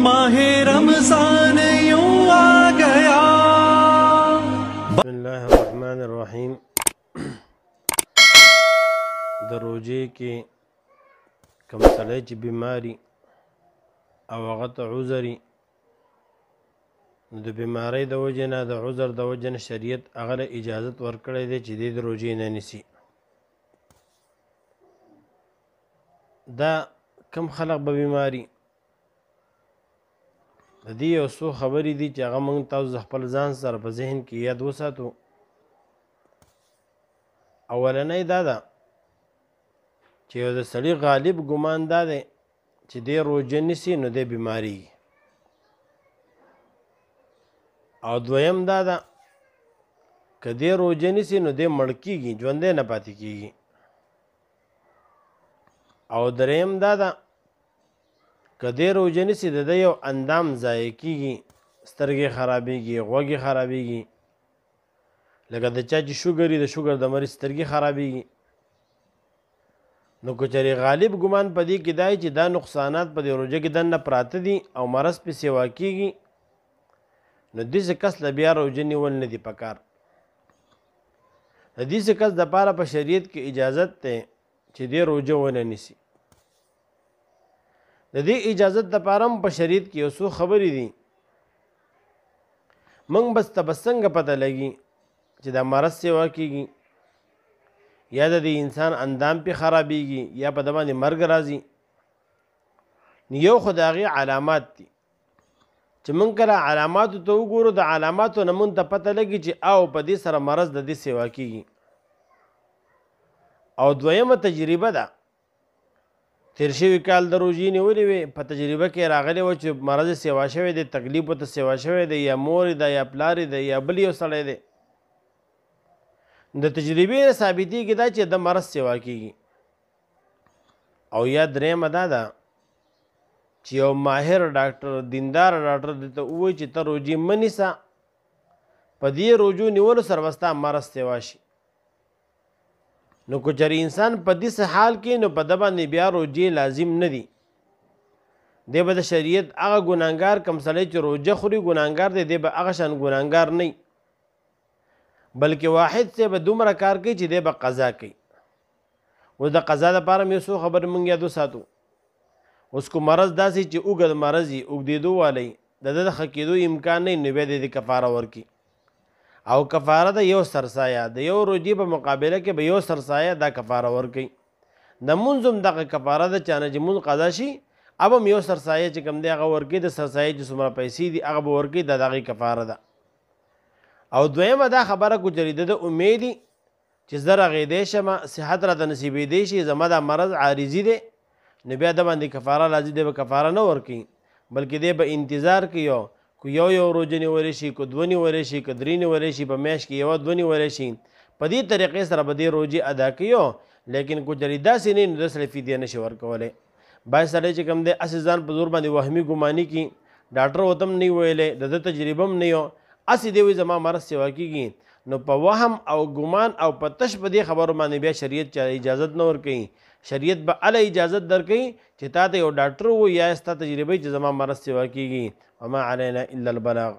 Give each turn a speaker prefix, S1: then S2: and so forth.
S1: माहे रमजान यूं आ गया।
S2: बिस्मिल्लाहिर्रहमानिर्रहीम। د रोजे کې کوم سړی چې بیماری او هغه ته عذري، نو د بیماری د وجې نه د عذر د وجې نه شریعت هغه له اجازت ورکړی دی چې دی د روژې نه نیسي. دا کم خلق به بیماری د دې یو څو خبرې دي چې هغه موږ تاسو د خپل ځان سره په ذهن کې یاد وساتو. اولنی دا ده چې یو د سړي غالب ګمان دا دی چې دی روژه نیسي نو دی بیماریږي، او دویم دا ده که دی روژه نیسي نو دی مړ کېږي، ژوندی نه پاتې کېږي. او دریم دا ده که دی روژه نیسي د ده یو اندام ضایع کېږي، سترګې خرابېږي، غوږې خرابېږي، لکه د چا چې شوګر وي د شوګر د مریض سترګې خرابېږي. نو که چېرې غالب ګمان په دې کې دا چې دا نقصانات په دې روژه کې دننه پراته دي او مرض پې سیوا کېږي، نو داسې کس له بیا روژه نیول نه دي پکار. د داسې کس دپاره په شریعت کې اجازت دی چې دی روژه ونه نیسي. د دې اجازت دپاره هم په شریعت کې یو څو خبرې دي. موږ بس ته به څنګه پته لګي چې دا مرض سیوا کېږي یا د دې انسان اندام پې خرابېږي یا په ده باندې مرګ راځي. یو خو د هغې علامات دي چې موږ کله علاماتو ته وګورو، د علاماتو نه موږ ته پته لګي چې او په دې سره مرض د دې سیوا کېږي. او دویمه تجربه ده، تیر شوي کال د روژې نیولې وې، په تجربه کې راغلی وه چې مرض سیوا شوی دی، تکلیف ورته سیوا شوی دی، یا مور ده یا پلار دی یا بل یو سړی دی. د تجربې نه ثابتېږي دا چې د مرض سیوا کېږي. او یا درېیمه دا ده چې یو ماهر ډاکټر، دیندار ډاکټر درته ووایي چې ته روژې مه نیسه، په دې روژو نیولو سره به ستا مرض سیوا شي. نو که چېرې انسان په داسې حال کې نو په ده باندې بیا روژې لازم نه دي. دی به د شریعت هغه ګناهګار کم سړی چې روژه خوري ګناهګار دی، دی به هغه شان ګناهګار نه وي، بلکې واحد صاحب به دومره کار کوي چې دی به قضا کوي. اوس د قضا دپاره مې یو څو خبرې موږ یاد وساتو. اوس کو مرض داسې چې اوږد مرض وي، اوږدېدو والی، د ده د ښه کېدو امکان نه وي، نو بیا د دې کفاره ورکړي. او کفاره د یو سرسایه، د یو روژې په مقابله کې به یو سرسایه دا کفاره ورکوي. د مونځ هم دغه کفاره ده، چا نه چې مونځ قضا شي اب هم یو سرسایه چې کوم دی هغه ورکوي، د سرسایه چې څومره پیسې دي هغه به ورکوي، دا د هغې کفاره ده. او دویمه دا خبره کو چېرې د امید وي چې زه رغېدی شمه، صحت راته نصیبېدی شي، زما دا مرض عارضي دی، نو بیا د باندې کفاره لازم دی، به کفاره نه ورکوي، بلکې دی به انتظار کوي. کو یو روژه نیولی شي، کو دوه نیولی شي، که درې نیولی شي، په میاشت کې یوه دوه نیولی شي، په دې طریقې سره به دې روژې ادا کوي. لیکن کو چېرې داسې نه وي نو داسې فدیه نشي ورکولی. بعض سړی چې کوم دی هسې ځان په زور باندې وهمي ګماني کي، ډاکټر ورته هم نه ویلی، د ده تجربه هم نه یو، هسې دی وایي زما مرض سیوا کېږي. نو په وهم او ګمان او په تش په دې خبرو باندې بیا شریعت چا اجازت نه ورکوي. شریعت به اله اجازت درکوي چې تا ته یو ډاکټر ووایي یا ستا تجربه چې زما مرض سیوا کېږي. وما علینا الا البلاغ.